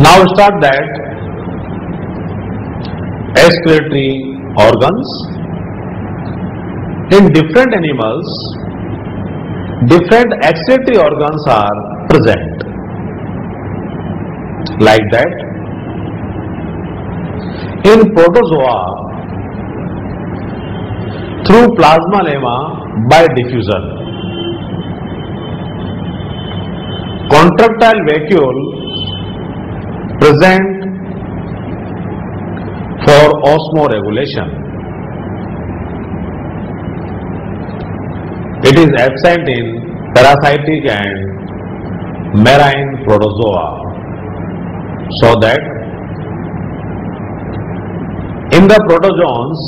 Now start that excretory organs. In different animals, different excretory organs are present. Like that, in protozoa, through plasma lemma by diffusion, contractile vacuole present for osmoregulation. It is absent in parasitic and marine protozoa, so that in the protozoans,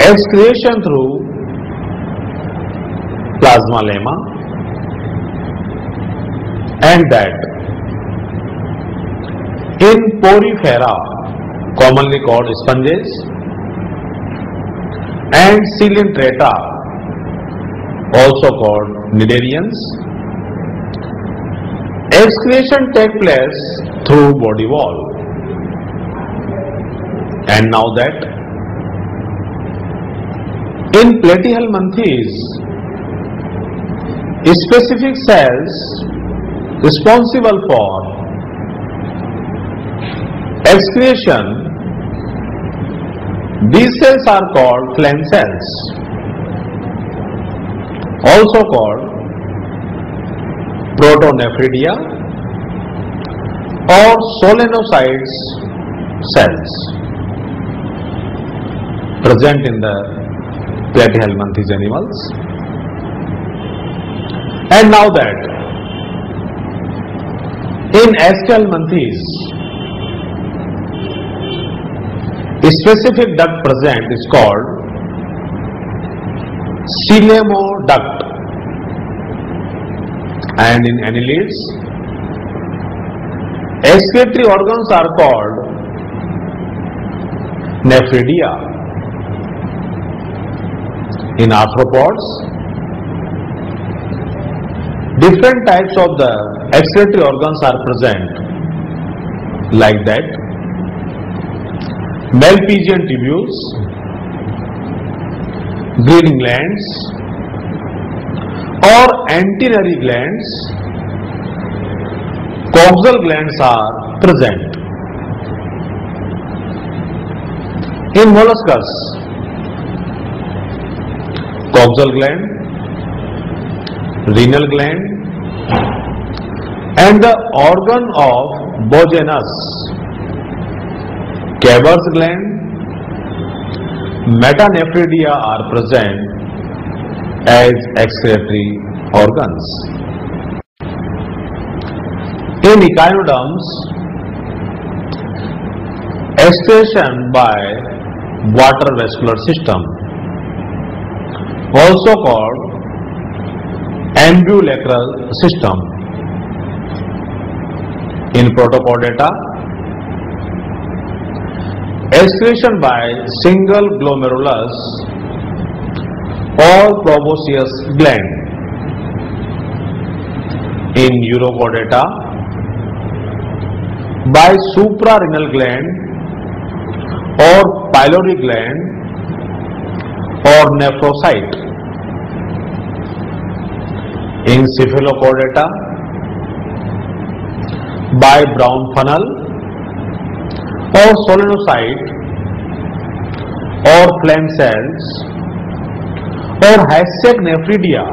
excretion through plasma lemma, and that in porifera, commonly called sponges, and coelenterata, also called cnidarians, excretion take place through body wall. And now that in platyhelminthes, specific cells responsible for excretion, these cells are called phlegm cells, also called protonephridia or solenocytes cells, present in the platyhelminthes animals. And now that in Aschelminthes, a specific duct present is called coelomoduct, and in annelids, excretory organs are called nephridia. In arthropods, different types of the excretory organs are present, like that Malpighian tubules, Green glands or antennary glands, coxal glands are present. In molluscus, coxal gland, renal gland, and the organ of Bogenus, Cabers gland, metanephridia are present as excretory organs. In echinoderms, excretion by water vascular system, also called ambulacral system. In Protochordata, excretion by single glomerulus or proboscis gland. In Urochordata, by suprarenal gland or pylori gland or nephrocyte. In Cephalochordata, by brown funnel or solenocyte or phlegm cells, or Haystack nephridia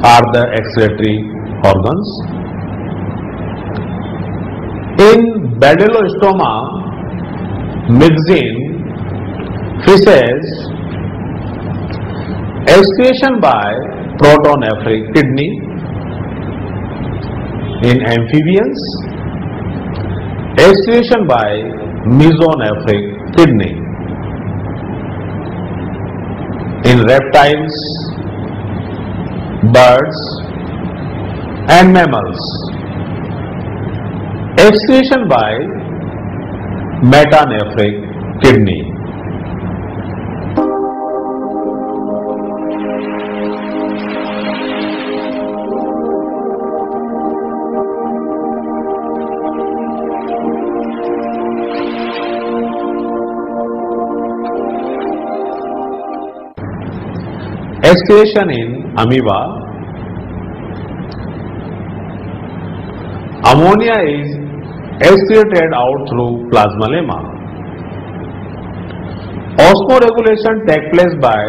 are the excretory organs. In Badalostoma, myxine, fishes, excretion by protonephric kidney. In amphibians, excretion by mesonephric kidney. In reptiles, birds and mammals, excretion by metanephric kidney. Excretion in amoeba. Ammonia is excreted out through plasmalemma. Osmoregulation takes place by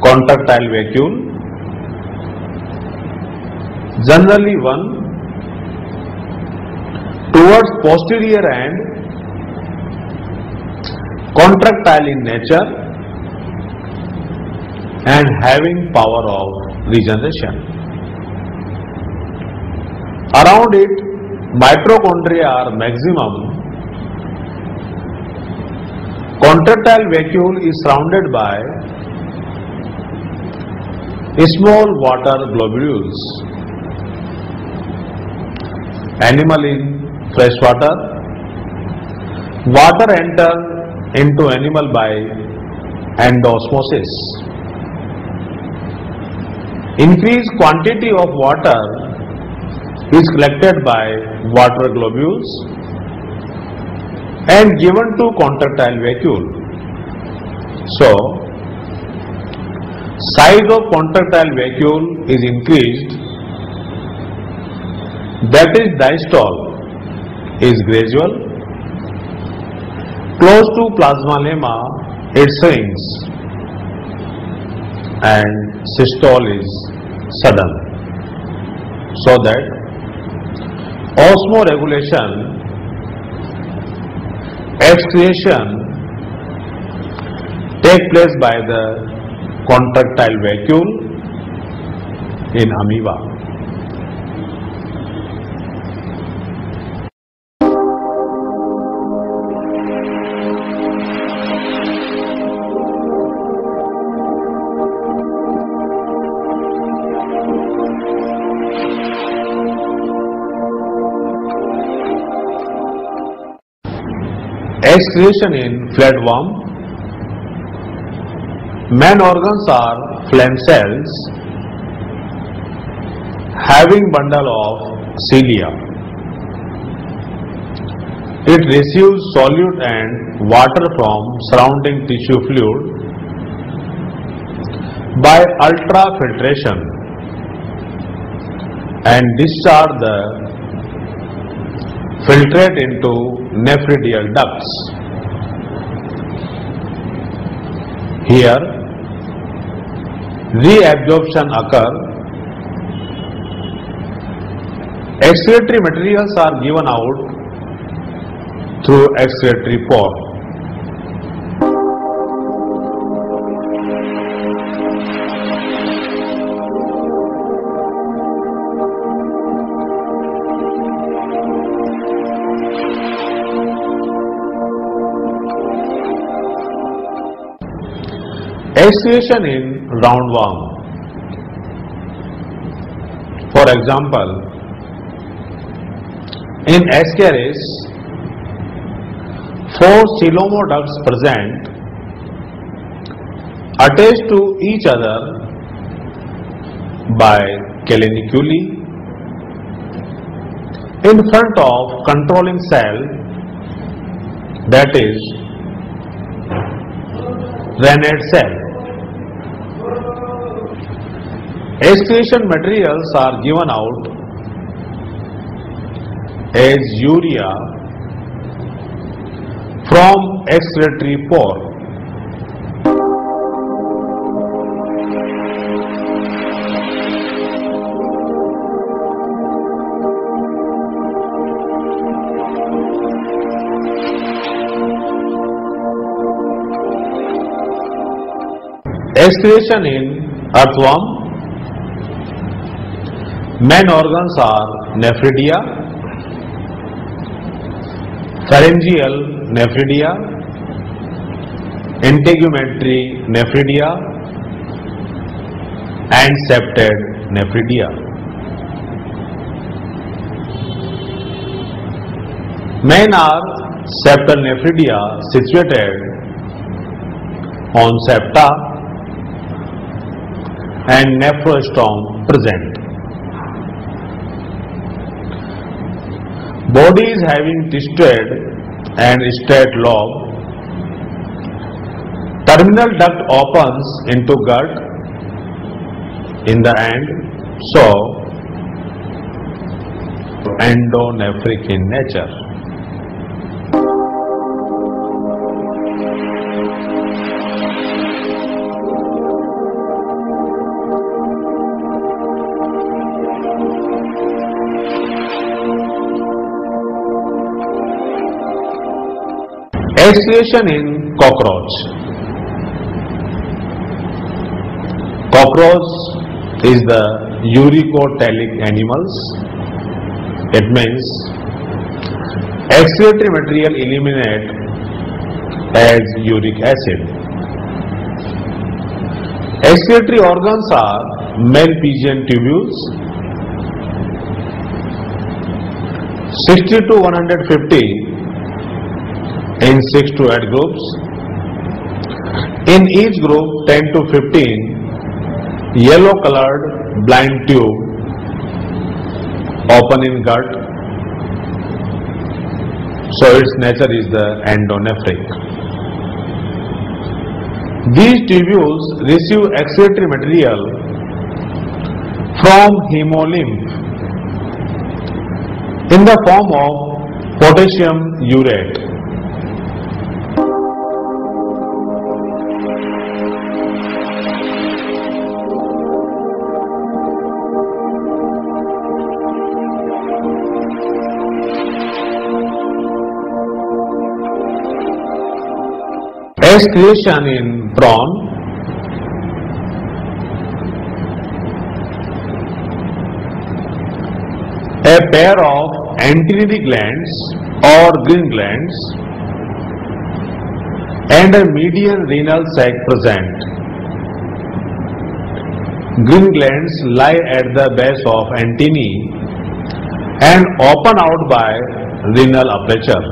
contractile vacuole, generally one towards posterior and contractile in nature and having power of regeneration. Around it, mitochondria are maximum. Contractile vacuole is surrounded by small water globules. Animal in fresh water. Water enter into animal by endosmosis. Increased quantity of water is collected by water globules and given to contractile vacuole. So, size of contractile vacuole is increased, that is diastole is gradual. Close to plasmalemma it shrinks and systole is sudden. So that osmoregulation, excretion take place by the contractile vacuole in amoeba. Excretion in flatworm. Main organs are phlegm cells having bundle of cilia. It receives solute and water from surrounding tissue fluid by ultrafiltration and discharge the filtrate into nephridial ducts. Here, reabsorption occur. Excretory materials are given out through excretory pore. Excretion in roundworm. For example, in Ascaris, 4 coelomoducts present attached to each other by caliniculi in front of controlling cell, that is rennet cell. Excretion materials are given out as urea from excretory pore. Excretion in earthworm. Main organs are nephridia, pharyngeal nephridia, integumentary nephridia and septate nephridia. Main are septal nephridia situated on septa and nephrostome present. Body is having twisted and straight lobe. Terminal duct opens into gut in the end, so endonephric in nature. Excretion in cockroach. Cockroach is the uricotelic animals. It means excretory material eliminate as uric acid. Excretory organs are Malpighian tubules 60 to 150 in 6 to 8 groups. In each group 10 to 15 yellow colored blind tube open in gut, so its nature is the endonephric. These tubules receive excretory material from hemolymph in the form of potassium urate. Excretion in prawn. A pair of antennary glands or green glands and a median renal sac present. Green glands lie at the base of antennae and open out by renal aperture,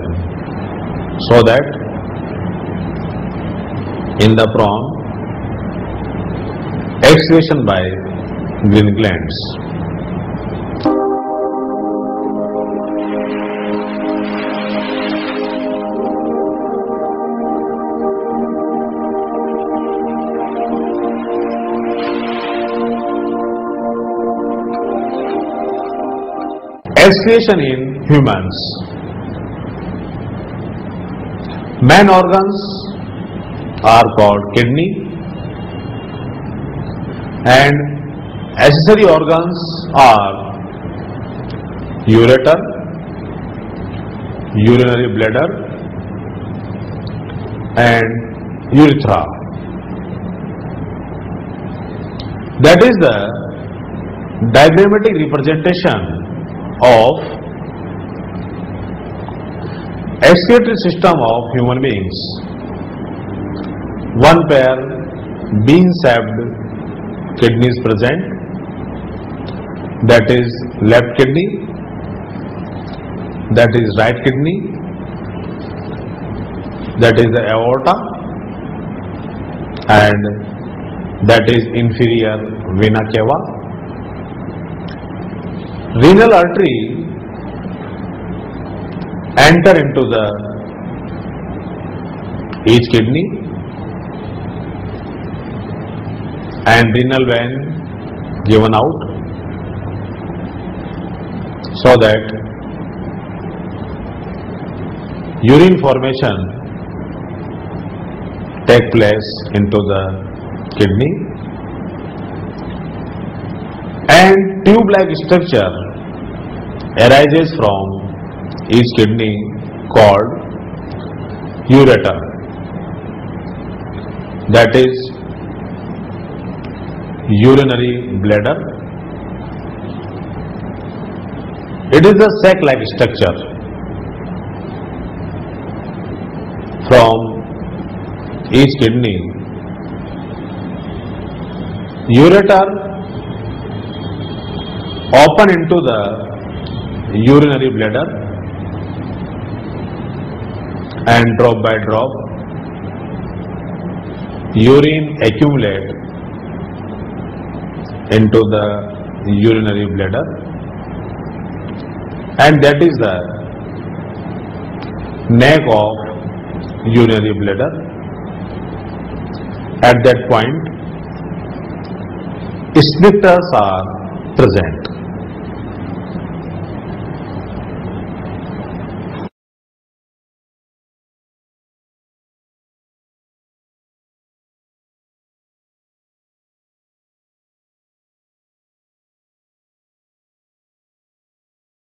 so that in the prawn, excretion by green glands. Excretion in humans. Man organs are called kidney, and accessory organs are ureter, urinary bladder and urethra. That is the diagrammatic representation of excretory system of human beings. One pair bean-shaped kidneys present, that is left kidney, that is right kidney, that is the aorta, and that is inferior vena cava. Renal artery enter into the each kidney, and renal vein given out, so that urine formation take place into the kidney, and tube-like structure arises from each kidney called ureter, that is urinary bladder. It is a sac-like structure. From each kidney, ureter open into the urinary bladder, and drop by drop urine accumulate into the urinary bladder, and that is the neck of urinary bladder. At that point, sphincters are present.